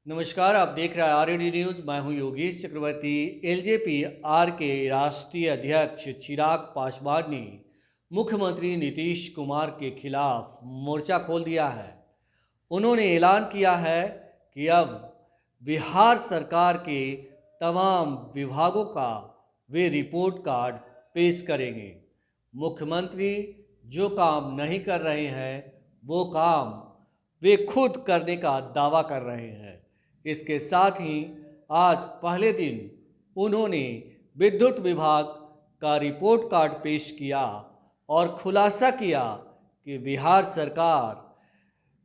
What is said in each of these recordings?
नमस्कार, आप देख रहे हैं आरएडी न्यूज़। मैं हूं योगेश चक्रवर्ती। एलजेपी आर के राष्ट्रीय अध्यक्ष चिराग पासवान ने मुख्यमंत्री नीतीश कुमार के खिलाफ मोर्चा खोल दिया है। उन्होंने ऐलान किया है कि अब बिहार सरकार के तमाम विभागों का वे रिपोर्ट कार्ड पेश करेंगे। मुख्यमंत्री जो काम नहीं कर रहे हैं वो काम वे खुद करने का दावा कर रहे हैं। इसके साथ ही आज पहले दिन उन्होंने विद्युत विभाग का रिपोर्ट कार्ड पेश किया और खुलासा किया कि बिहार सरकार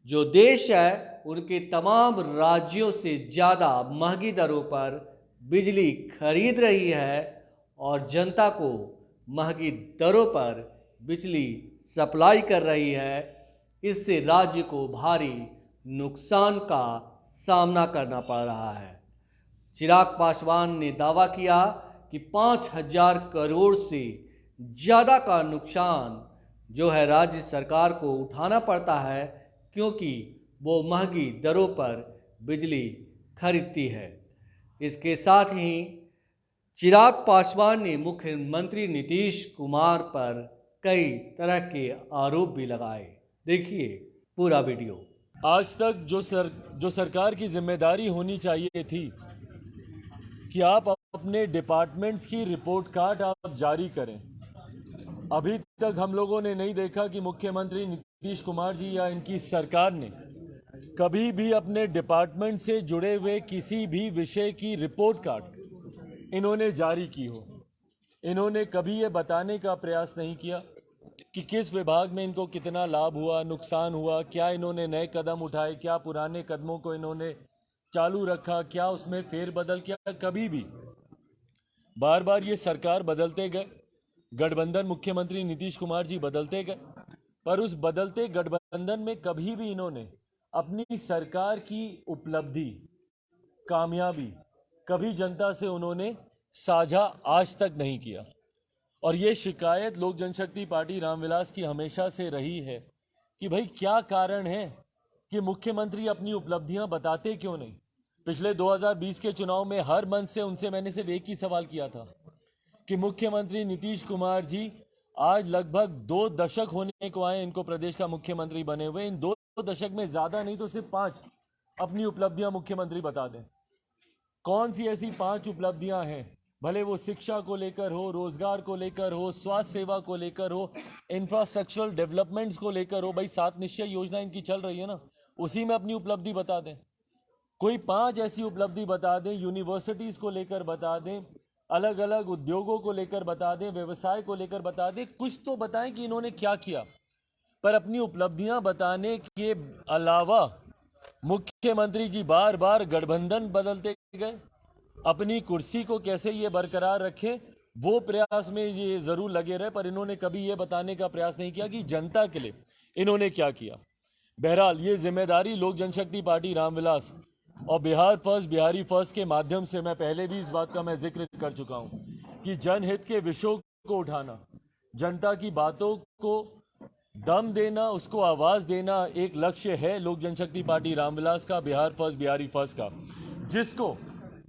जो देश है उनके तमाम राज्यों से ज़्यादा महंगी दरों पर बिजली खरीद रही है और जनता को महंगी दरों पर बिजली सप्लाई कर रही है। इससे राज्य को भारी नुकसान का सामना करना पड़ रहा है। चिराग पासवान ने दावा किया कि 5,000 करोड़ से ज़्यादा का नुकसान जो है राज्य सरकार को उठाना पड़ता है, क्योंकि वो महंगी दरों पर बिजली खरीदती है। इसके साथ ही चिराग पासवान ने मुख्यमंत्री नीतीश कुमार पर कई तरह के आरोप भी लगाए। देखिए पूरा वीडियो। आज तक जो सरकार की जिम्मेदारी होनी चाहिए थी कि आप अपने डिपार्टमेंट्स की रिपोर्ट कार्ड आप जारी करें, अभी तक हम लोगों ने नहीं देखा कि मुख्यमंत्री नीतीश कुमार जी या इनकी सरकार ने कभी भी अपने डिपार्टमेंट से जुड़े हुए किसी भी विषय की रिपोर्ट कार्ड इन्होंने जारी की हो। इन्होंने कभी ये बताने का प्रयास नहीं किया कि किस विभाग में इनको कितना लाभ हुआ, नुकसान हुआ, क्या इन्होंने नए कदम उठाए, क्या पुराने कदमों को इन्होंने चालू रखा, क्या उसमें फेरबदल किया। कभी भी बार बार ये सरकार बदलते गए, गठबंधन मुख्यमंत्री नीतीश कुमार जी बदलते गए, पर उस बदलते गठबंधन में कभी भी इन्होंने अपनी सरकार की उपलब्धि, कामयाबी कभी जनता से उन्होंने साझा आज तक नहीं किया। और ये शिकायत लोक जनशक्ति पार्टी रामविलास की हमेशा से रही है कि भाई क्या कारण है कि मुख्यमंत्री अपनी उपलब्धियां बताते क्यों नहीं। पिछले 2020 के चुनाव में हर मंच से उनसे मैंने सिर्फ एक ही सवाल किया था कि मुख्यमंत्री नीतीश कुमार जी आज लगभग 2 दशक होने को आए इनको प्रदेश का मुख्यमंत्री बने हुए, इन 2 दशक में ज्यादा नहीं तो सिर्फ 5 अपनी उपलब्धियां मुख्यमंत्री बता दें। कौन सी ऐसी 5 उपलब्धियां हैं, भले वो शिक्षा को लेकर हो, रोजगार को लेकर हो, स्वास्थ्य सेवा को लेकर हो, इंफ्रास्ट्रक्चरल डेवलपमेंट्स को लेकर हो। भाई 7 निश्चय योजना इनकी चल रही है ना, उसी में अपनी उपलब्धि बता दें। कोई 5 ऐसी उपलब्धि बता दें, यूनिवर्सिटीज को लेकर बता दें, अलग अलग उद्योगों को लेकर बता दें, व्यवसाय को लेकर बता दें। कुछ तो बताएं कि इन्होंने क्या किया। पर अपनी उपलब्धियां बताने के अलावा मुख्यमंत्री जी बार बार गठबंधन बदलते गए, अपनी कुर्सी को कैसे ये बरकरार रखें वो प्रयास में ये जरूर लगे रहे, पर इन्होंने कभी ये बताने का प्रयास नहीं किया कि जनता के लिए इन्होंने क्या किया। बहरहाल ये जिम्मेदारी लोक जनशक्ति पार्टी रामविलास और बिहार फर्स्ट बिहारी फर्स्ट के माध्यम से मैं पहले भी इस बात का मैं जिक्र कर चुका हूं कि जनहित के विषयों को उठाना, जनता की बातों को दम देना, उसको आवाज देना एक लक्ष्य है लोक जनशक्ति पार्टी रामविलास का, बिहार फर्स्ट बिहारी फर्स्ट का, जिसको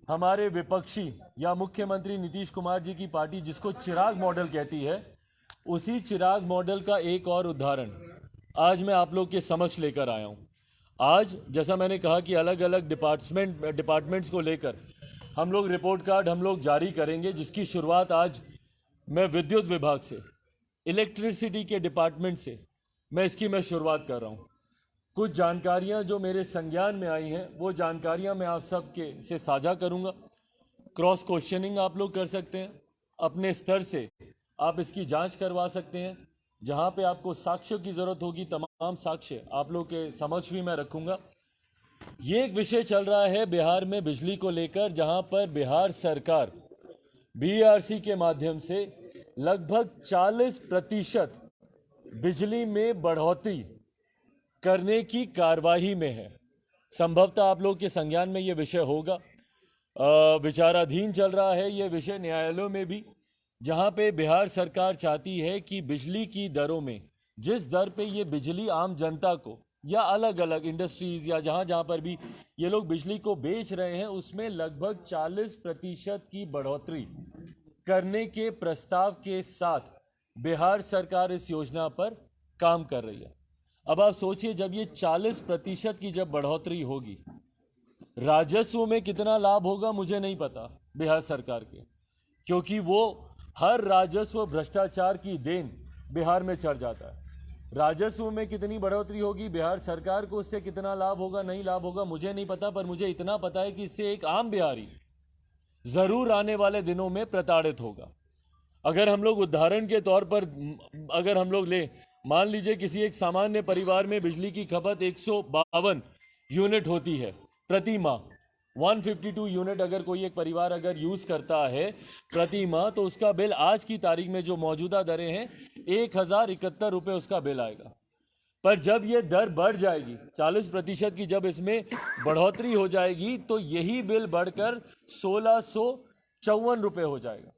हमारे विपक्षी या मुख्यमंत्री नीतीश कुमार जी की पार्टी जिसको चिराग मॉडल कहती है, उसी चिराग मॉडल का एक और उदाहरण आज मैं आप लोग के समक्ष लेकर आया हूं। आज जैसा मैंने कहा कि अलग अलग डिपार्टमेंट्स को लेकर हम लोग रिपोर्ट कार्ड हम लोग जारी करेंगे, जिसकी शुरुआत आज मैं विद्युत विभाग से, इलेक्ट्रिसिटी के डिपार्टमेंट से मैं शुरुआत कर रहा हूं। कुछ जानकारियां जो मेरे संज्ञान में आई हैं वो जानकारियां मैं आप सबके से साझा करूंगा। क्रॉस क्वेश्चनिंग आप लोग कर सकते हैं, अपने स्तर से आप इसकी जांच करवा सकते हैं। जहां पे आपको साक्ष्यों की जरूरत होगी तमाम साक्ष्य आप लोग के समक्ष भी मैं रखूंगा। ये एक विषय चल रहा है बिहार में बिजली को लेकर, जहां पर बिहार सरकार बीआरसी के माध्यम से लगभग 40% बिजली में बढ़ोतरी करने की कार्यवाही में है। संभवतः आप लोग के संज्ञान में ये विषय होगा, विचाराधीन चल रहा है ये विषय न्यायालयों में भी, जहां पे बिहार सरकार चाहती है कि बिजली की दरों में जिस दर पे ये बिजली आम जनता को या अलग अलग इंडस्ट्रीज या जहां जहां पर भी ये लोग बिजली को बेच रहे हैं, उसमें लगभग 40% की बढ़ोतरी करने के प्रस्ताव के साथ बिहार सरकार इस योजना पर काम कर रही है। अब आप सोचिए, जब ये 40% की जब बढ़ोतरी होगी, राजस्व में कितना लाभ होगा मुझे नहीं पता बिहार सरकार के, क्योंकि वो हर राजस्व भ्रष्टाचार की देन बिहार में चढ़ जाता है। राजस्व में कितनी बढ़ोतरी होगी, बिहार सरकार को उससे कितना लाभ होगा नहीं लाभ होगा मुझे नहीं पता, पर मुझे इतना पता है कि इससे एक आम बिहारी जरूर आने वाले दिनों में प्रताड़ित होगा। अगर हम लोग उदाहरण के तौर पर अगर हम लोग ले, मान लीजिए किसी एक सामान्य परिवार में बिजली की खपत 152 यूनिट होती है प्रति माह, 152 यूनिट अगर कोई एक परिवार अगर यूज करता है प्रति माह, तो उसका बिल आज की तारीख में जो मौजूदा दरें हैं 1071 रुपये उसका बिल आएगा। पर जब ये दर बढ़ जाएगी 40% की, जब इसमें बढ़ोतरी हो जाएगी, तो यही बिल बढ़कर 1654 रुपये हो जाएगा।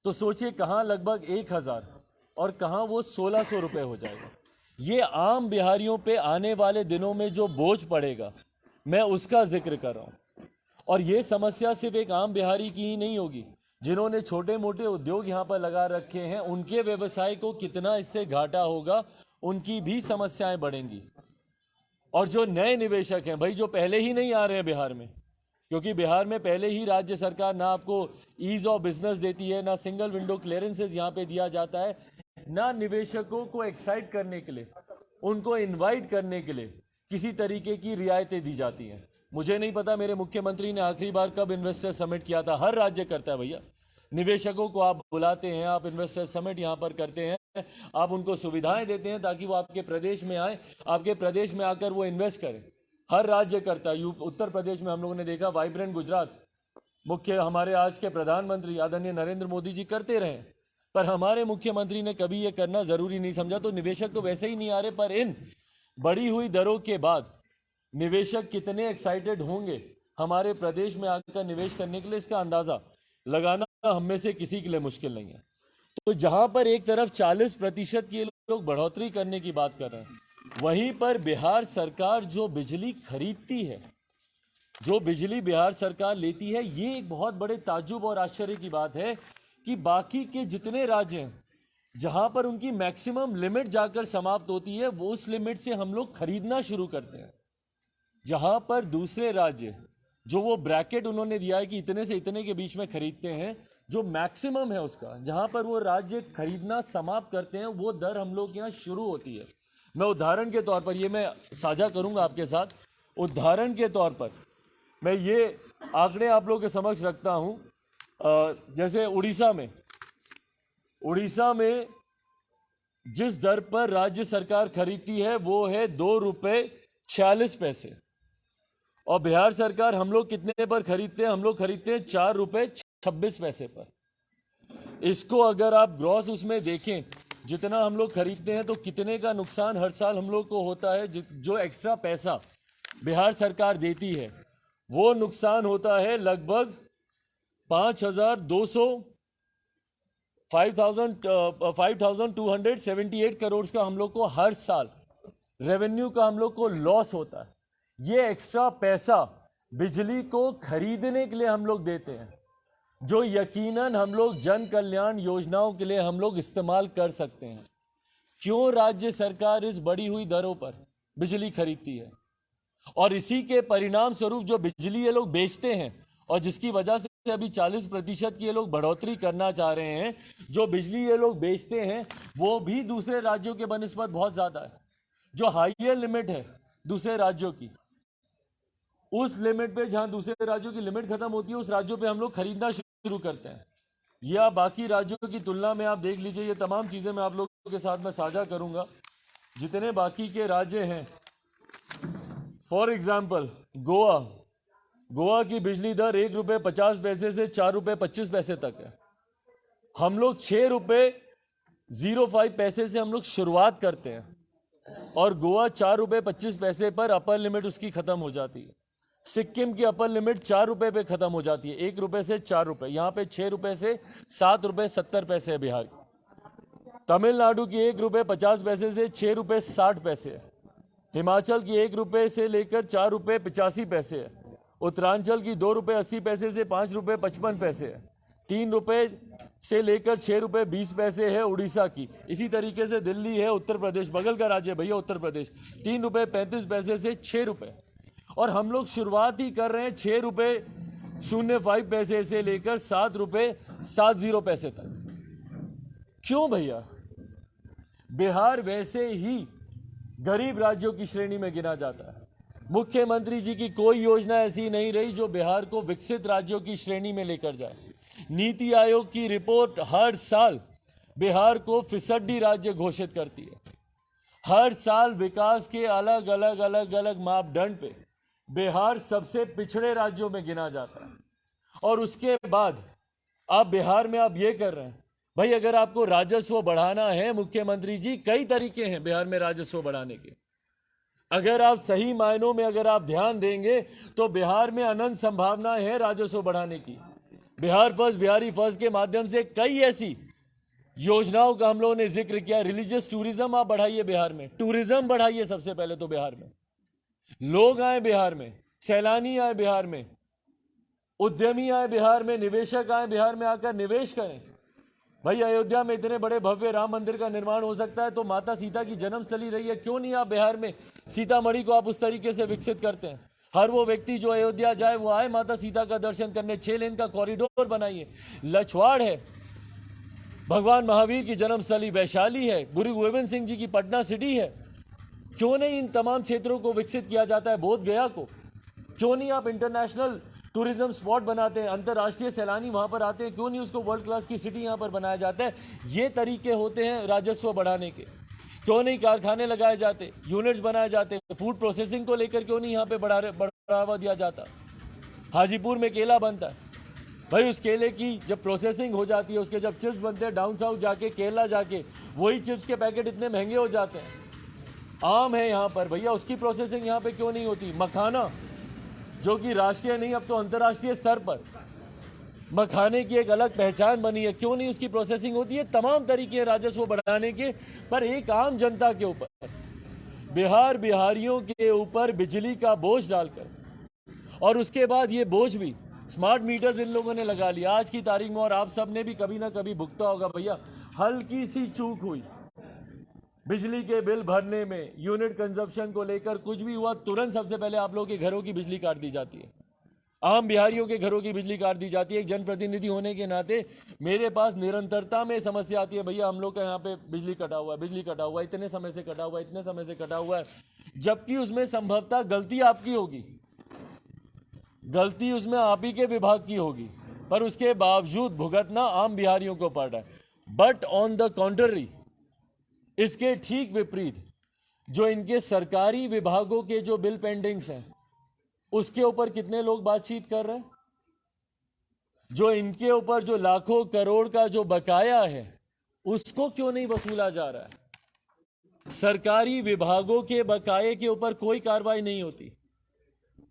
तो सोचिए कहाँ लगभग 1000 और कहाँ वो 1600 रुपये हो जाएगा। ये आम बिहारियों पे आने वाले दिनों में जो बोझ पड़ेगा, मैं उसका जिक्र कर रहा हूं। और ये समस्या सिर्फ एक आम बिहारी की ही नहीं होगी, जिन्होंने छोटे मोटे उद्योग यहां पर लगा रखे हैं उनके व्यवसाय को कितना इससे घाटा होगा, उनकी भी समस्याएं बढ़ेंगी। और जो नए निवेशक हैं भाई, जो पहले ही नहीं आ रहे हैं बिहार में, क्योंकि बिहार में पहले ही राज्य सरकार ना आपको ईज ऑफ बिजनेस देती है, ना सिंगल विंडो क्लियरेंसेज यहाँ पे दिया जाता है, ना निवेशकों को एक्साइट करने के लिए, उनको इनवाइट करने के लिए किसी तरीके की रियायतें दी जाती हैं। मुझे नहीं पता मेरे मुख्यमंत्री ने आखिरी बार कब इन्वेस्टर समिट किया था। हर राज्य करता है भैया, निवेशकों को आप बुलाते हैं, आप इन्वेस्टर समिट यहाँ पर करते हैं, आप उनको सुविधाएं देते हैं ताकि वो आपके प्रदेश में आए, आपके प्रदेश में आकर वो इन्वेस्ट करें। हर राज्य करता है। उत्तर प्रदेश में हम लोगों ने देखा, वाइब्रेंट गुजरात, मुख्य हमारे आज के प्रधानमंत्री आदरणीय नरेंद्र मोदी जी करते रहे, पर हमारे मुख्यमंत्री ने कभी ये करना जरूरी नहीं समझा। तो निवेशक तो वैसे ही नहीं आ रहे, पर इन बढ़ी हुई दरों के बाद निवेशक कितने एक्साइटेड होंगे हमारे प्रदेश में आकर निवेश करने के लिए, इसका अंदाजा लगाना हम में से किसी के लिए मुश्किल नहीं है। तो जहां पर एक तरफ 40% की लोग बढ़ोतरी करने की बात कर रहे हैं, वहीं पर बिहार सरकार जो बिजली खरीदती है, जो बिजली बिहार सरकार लेती है, ये एक बहुत बड़े ताज्जुब और आश्चर्य की बात है कि बाकी के जितने राज्य हैं जहां पर उनकी मैक्सिमम लिमिट जाकर समाप्त होती है, वो उस लिमिट से हम लोग खरीदना शुरू करते हैं। जहां पर दूसरे राज्य जो वो ब्रैकेट उन्होंने दिया है कि इतने से इतने के बीच में खरीदते हैं, जो मैक्सिमम है उसका, जहां पर वो राज्य खरीदना समाप्त करते हैं, वो दर हम लोग यहाँ शुरू होती है। मैं उदाहरण के तौर पर ये मैं साझा करूंगा आपके साथ। उदाहरण के तौर पर मैं ये आंकड़े आप लोगों के समक्ष रखता हूं। जैसे उड़ीसा में जिस दर पर राज्य सरकार खरीदती है वो है 2.46 रुपये, और बिहार सरकार हम लोग कितने पर खरीदते हैं, हम लोग खरीदते हैं 4.26 रुपये पर। इसको अगर आप ग्रॉस उसमें देखें, जितना हम लोग खरीदते हैं, तो कितने का नुकसान हर साल हम लोग को होता है। जो एक्स्ट्रा पैसा बिहार सरकार देती है, वो नुकसान होता है लगभग 5,278 करोड़ का हम लोग को हर साल रेवेन्यू का हम लोग को लॉस होता है। ये एक्स्ट्रा पैसा बिजली को खरीदने के लिए हम लोग देते हैं, जो यकीनन हम लोग जन कल्याण योजनाओं के लिए हम लोग इस्तेमाल कर सकते हैं। क्यों राज्य सरकार इस बढ़ी हुई दरों पर बिजली खरीदती है, और इसी के परिणाम स्वरूप जो बिजली ये लोग बेचते हैं, और जिसकी वजह से अभी 40% की ये लोग बढ़ोतरी करना चाह रहे हैं, जो बिजली ये लोग बेचते हैं वो भी दूसरे राज्यों के बनिस्बत बहुत ज्यादा है। जो हाईयर लिमिट है दूसरे राज्यों की, उस लिमिट पे, जहां दूसरे राज्यों की लिमिट खत्म होती है, उस राज्यों पे हम लोग खरीदना शुरू करते हैं। या बाकी राज्यों की तुलना में आप देख लीजिए, ये तमाम चीजें मैं आप लोगों के साथ में साझा करूंगा। जितने बाकी के राज्य हैं, फॉर एग्जाम्पल गोवा की बिजली दर 1.50 रुपये से 4.25 रुपये तक है। हम लोग 6.05 से हम लोग शुरुआत करते हैं, और गोवा 4.25 पर अपर लिमिट उसकी खत्म हो जाती है। सिक्किम की अपर लिमिट 4 रुपये पे खत्म हो जाती है, 1 रुपये से 4 रुपये। यहाँ पे 6 रुपये से 7.70 है बिहार की। तमिलनाडु की 1.50 रुपये से 6.60 है। हिमाचल की 1 रुपए से लेकर 4 रुपए 85 पैसे है। उत्तरांचल की 2 रुपए 80 पैसे से 5 रुपए 55 पैसे है। 3 रुपए से लेकर 6 रुपए 20 पैसे है उड़ीसा की। इसी तरीके से दिल्ली है, उत्तर प्रदेश बगल का राज्य है भैया उत्तर प्रदेश, 3 रुपए 35 पैसे से 6 रुपए। और हम लोग शुरुआत ही कर रहे हैं 6 रुपए 05 पैसे से लेकर 7 रुपए 70 पैसे तक। क्यों भैया? बिहार वैसे ही गरीब राज्यों की श्रेणी में गिना जाता है। मुख्यमंत्री जी की कोई योजना ऐसी नहीं रही जो बिहार को विकसित राज्यों की श्रेणी में लेकर जाए। नीति आयोग की रिपोर्ट हर साल बिहार को फिसड्डी राज्य घोषित करती है। हर साल विकास के अलग अलग मापदंड पे बिहार सबसे पिछड़े राज्यों में गिना जाता है। और उसके बाद आप बिहार में आप ये कर रहे हैं भाई, अगर आपको राजस्व बढ़ाना है मुख्यमंत्री जी, कई तरीके हैं बिहार में राजस्व बढ़ाने के। अगर आप सही मायनों में अगर आप ध्यान देंगे तो बिहार में अनंत संभावना है राजस्व बढ़ाने की। बिहार फर्स्ट, बिहारी फर्स्ट के माध्यम से कई ऐसी योजनाओं का हम लोगों ने जिक्र किया। रिलीजियस टूरिज्म आप बढ़ाइए बिहार में, टूरिज्म बढ़ाइए सबसे पहले तो बिहार में, लोग आए बिहार में, सैलानी आए बिहार में, उद्यमी आए बिहार में, निवेशक आए बिहार में, आकर निवेश करें। भाई अयोध्या में इतने बड़े भव्य राम मंदिर का निर्माण हो सकता है तो माता सीता की जन्मस्थली रही है, क्यों नहीं आप बिहार में सीतामढ़ी को आप उस तरीके से विकसित करते हैं? हर वो व्यक्ति जो अयोध्या जाए वो आए माता सीता का दर्शन करने। 6 लेन का कॉरिडोर बनाइए। लछवाड़ है, भगवान महावीर की जन्मस्थली वैशाली है, गुरु गोविंद सिंह जी की पटना सिटी है, क्यों नहीं इन तमाम क्षेत्रों को विकसित किया जाता है? बोध गया को क्यों नहीं आप इंटरनेशनल टूरिज्म स्पॉट बनाते हैं? अंतर्राष्ट्रीय सैलानी वहां पर आते हैं, क्यों नहीं उसको वर्ल्ड क्लास की सिटी यहां पर बनाया जाता है? ये तरीके होते हैं राजस्व बढ़ाने के। क्यों नहीं कारखाने लगाए जाते, यूनिट्स बनाए जाते, फूड प्रोसेसिंग को लेकर क्यों नहीं यहाँ पे बढ़ावा दिया जाता? हाजीपुर में केला बनता है भाई, उस केले की जब प्रोसेसिंग हो जाती है, उसके जब चिप्स बनते हैं, डाउन साउथ जाके केरला जाके वही चिप्स के पैकेट इतने महंगे हो जाते हैं। आम है यहाँ पर भैया, उसकी प्रोसेसिंग यहाँ पे क्यों नहीं होती? मखाना जो कि राष्ट्रीय नहीं अब तो अंतर्राष्ट्रीय स्तर पर मखाने की एक अलग पहचान बनी है, क्यों नहीं उसकी प्रोसेसिंग होती है? तमाम तरीके राजस्व बढ़ाने के, पर एक आम जनता के ऊपर, बिहारियों के ऊपर बिजली का बोझ डालकर, और उसके बाद ये बोझ भी स्मार्ट मीटर्स इन लोगों ने लगा लिया आज की तारीख में। और आप सब ने भी कभी ना कभी भुगता होगा भैया, हल्की सी चूक हुई बिजली के बिल भरने में, यूनिट कंजप्शन को लेकर कुछ भी हुआ, तुरंत सबसे पहले आप लोगों के घरों की बिजली काट दी जाती है। आम बिहारियों के घरों की बिजली काट दी जाती है। एक जनप्रतिनिधि होने के नाते मेरे पास निरंतरता में समस्या आती है, भैया हम लोग का यहाँ पे बिजली कटा हुआ है, बिजली कटा हुआ है, इतने समय से कटा हुआ है, इतने समय से कटा हुआ है, जबकि उसमें संभवतः गलती आपकी होगी, गलती उसमें आप ही के विभाग की होगी, पर उसके बावजूद भुगतना आम बिहारियों को पड़ रहा है। बट ऑन द कॉन्ट्ररी, इसके ठीक विपरीत जो इनके सरकारी विभागों के जो बिल पेंडिंग्स हैं उसके ऊपर कितने लोग बातचीत कर रहे हैं? जो इनके ऊपर जो लाखों करोड़ का जो बकाया है उसको क्यों नहीं वसूला जा रहा है? सरकारी विभागों के बकाये के ऊपर कोई कार्रवाई नहीं होती।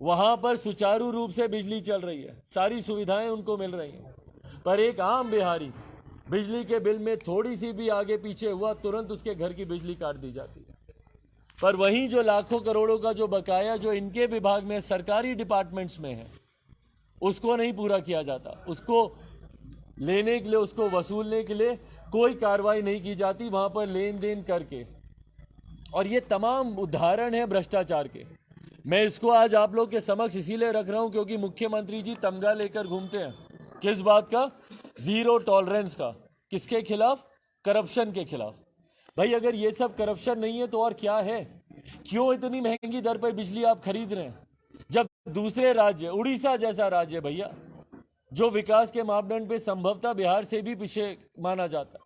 वहां पर सुचारू रूप से बिजली चल रही है, सारी सुविधाएं उनको मिल रही हैं, पर एक आम बिहारी बिजली के बिल में थोड़ी सी भी आगे पीछे हुआ तुरंत उसके घर की बिजली काट दी जाती है। पर वहीं जो लाखों करोड़ों का जो बकाया जो इनके विभाग में सरकारी डिपार्टमेंट्स में है उसको नहीं पूरा किया जाता, उसको लेने के लिए, उसको वसूलने के लिए कोई कार्रवाई नहीं की जाती वहां पर लेन देन करके। और ये तमाम उदाहरण है भ्रष्टाचार के। मैं इसको आज आप लोग के समक्ष इसीलिए रख रहा हूं क्योंकि मुख्यमंत्री जी तमगा लेकर घूमते हैं। किस बात का? जीरो टॉलरेंस का। किसके खिलाफ? करप्शन के खिलाफ। भाई अगर ये सब करप्शन नहीं है तो और क्या है? क्यों इतनी महंगी दर पर बिजली आप खरीद रहे हैं जब दूसरे राज्य, उड़ीसा जैसा राज्य भैया जो विकास के मापदंड पे संभवतः बिहार से भी पीछे माना जाता,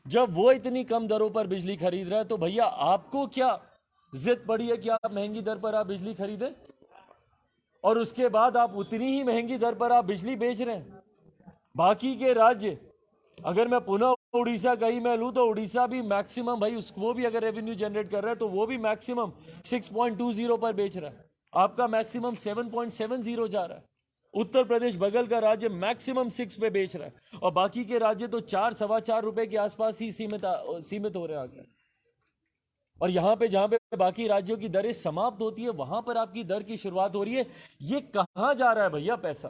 जब वो इतनी कम दरों पर बिजली खरीद रहा है तो भैया आपको क्या जिद पड़ी है कि आप महंगी दर पर आप बिजली खरीदें और उसके बाद आप उतनी ही महंगी दर पर आप बिजली बेच रहे हैं? बाकी के राज्य, अगर मैं पुनः उड़ीसा का ही मैं लूं तो उड़ीसा भी मैक्सिमम भाई वो भी अगर रेवेन्यू जनरेट कर रहा है तो वो भी मैक्सिमम 6.20 पर बेच रहा है, आपका मैक्सिमम 7.70 जा रहा है। उत्तर प्रदेश बगल का राज्य मैक्सिमम 6 पे बेच रहा है और बाकी के राज्य तो 4 सवा 4 रुपए के आसपास ही सीमित हो रहे हैं आकर। और यहां पे जहां पे बाकी राज्यों की दरें समाप्त होती है वहां पर आपकी दर की शुरुआत हो रही है। ये कहां जा रहा है भैया पैसा?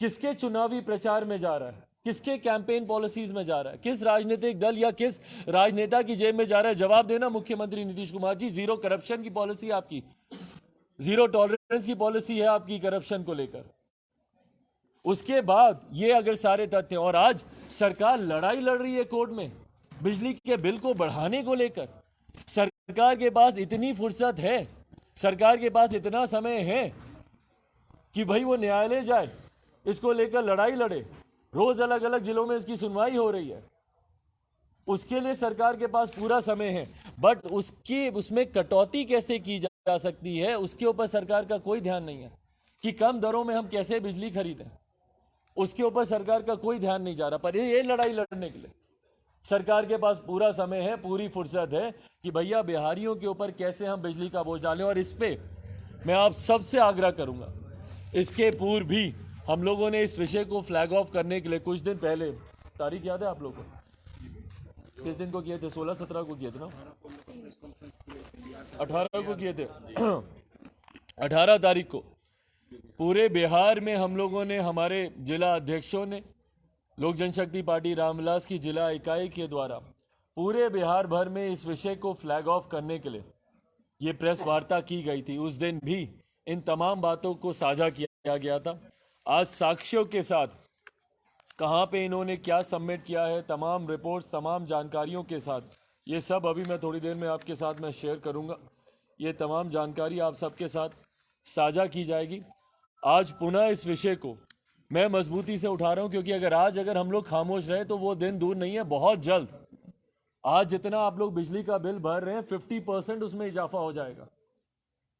किसके चुनावी प्रचार में जा रहा है? किसके कैंपेन पॉलिसीज में जा रहा है? किस राजनीतिक दल या किस राजनेता की जेब में जा रहा है? जवाब देना मुख्यमंत्री नीतीश कुमार जी। जीरो करप्शन की पॉलिसी आपकी, जीरो टॉलरेंस की पॉलिसी है आपकी करप्शन को लेकर। उसके बाद ये अगर सारे तथ्य, और आज सरकार लड़ाई लड़ रही है कोर्ट में बिजली के बिल को बढ़ाने को लेकर। सरकार के पास इतनी फुर्सत है, सरकार के पास इतना समय है कि भाई वो न्यायालय जाए, इसको लेकर लड़ाई लड़े। रोज अलग अलग जिलों में इसकी सुनवाई हो रही है, उसके लिए सरकार के पास पूरा समय है। बट उसमें कटौती कैसे की जा सकती है उसके ऊपर सरकार का कोई ध्यान नहीं है, कि कम दरों में हम कैसे बिजली खरीदें, उसके ऊपर सरकार का कोई ध्यान नहीं जा रहा। पर ये लड़ाई लड़ने के लिए सरकार के पास पूरा समय है, पूरी फुर्सत है कि भैया बिहारियों के ऊपर कैसे हम बिजली का बोझ डालें। और इस पे मैं आप सबसे आग्रह करूंगा, इसके पूर्व भी हम लोगों ने इस विषय को फ्लैग ऑफ करने के लिए कुछ दिन पहले, तारीख याद है आप लोगों को किस दिन को किए थे? 16-17 को किए थे ना, 18 को किए थे। 18 तारीख को पूरे बिहार में हम लोगों ने, हमारे जिला अध्यक्षों ने, लोक जनशक्ति पार्टी रामविलास की जिला इकाई के द्वारा पूरे बिहार भर में इस विषय को फ्लैग ऑफ करने के लिए ये प्रेस वार्ता की गई थी। उस दिन भी इन तमाम बातों को साझा किया गया था। आज साक्ष्यों के साथ कहां पे इन्होंने क्या सबमिट किया है, तमाम रिपोर्ट्स, तमाम जानकारियों के साथ, ये सब अभी मैं थोड़ी देर में आपके साथ मैं शेयर करूंगा। ये तमाम जानकारी आप सबके साथ साझा की जाएगी। आज पुनः इस विषय को मैं मजबूती से उठा रहा हूं, क्योंकि अगर हम लोग खामोश रहे तो वो दिन दूर नहीं है, बहुत जल्द। आज जितना आप लोग बिजली का बिल भर रहे हैं 50% उसमें इजाफा हो जाएगा।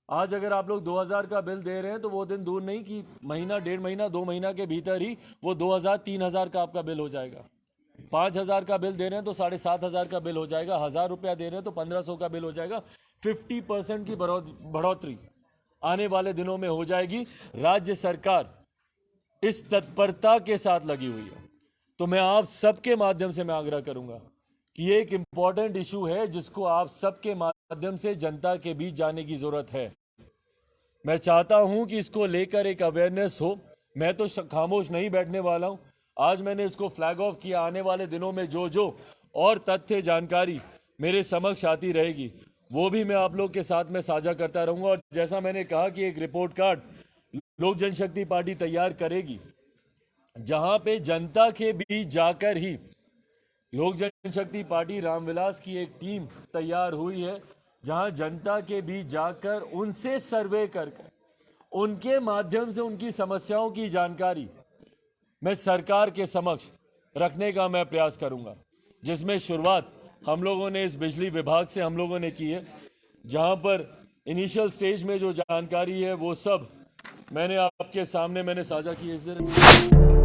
आज अगर आप लोग 2000 का बिल दे रहे हैं तो वो दिन दूर नहीं कि महीना, 1.5 महीना, 2 महीना के भीतर ही वो 2000-3000 का आपका बिल हो जाएगा। 5000 का बिल दे रहे हैं तो 7500 का बिल हो जाएगा। 1000 रुपया दे रहे हैं तो 1500 का बिल हो जाएगा। 50% की बढ़ोतरी आने वाले दिनों में हो जाएगी। राज्य सरकार इस तत्परता के साथ लगी हुई है। तो मैं आप सबके माध्यम से मैं आग्रह करूंगा कि ये एक इंपॉर्टेंट इशू है जिसको आप सबके माध्यम से जनता के बीच जाने की जरूरत है। मैं चाहता हूं कि इसको लेकर एक अवेयरनेस हो। मैं तो खामोश नहीं बैठने वाला हूं। आज मैंने इसको फ्लैग ऑफ किया। आने वाले दिनों में जो जो और तथ्य, जानकारी मेरे समक्ष आती रहेगी वो भी मैं आप लोग के साथ में साझा करता रहूंगा। और जैसा मैंने कहा कि एक रिपोर्ट कार्ड लोक जनशक्ति पार्टी तैयार करेगी, जहां पे जनता के बीच जाकर ही लोक जनशक्ति पार्टी रामविलास की एक टीम तैयार हुई है, जहां जनता के बीच जाकर उनसे सर्वे करके उनके माध्यम से उनकी समस्याओं की जानकारी मैं सरकार के समक्ष रखने का मैं प्रयास करूंगा। जिसमें शुरुआत हम लोगों ने इस बिजली विभाग से हम लोगों ने की है, जहां पर इनिशियल स्टेज में जो जानकारी है वो सब मैंने आपके सामने मैंने साझा की है इस तरह।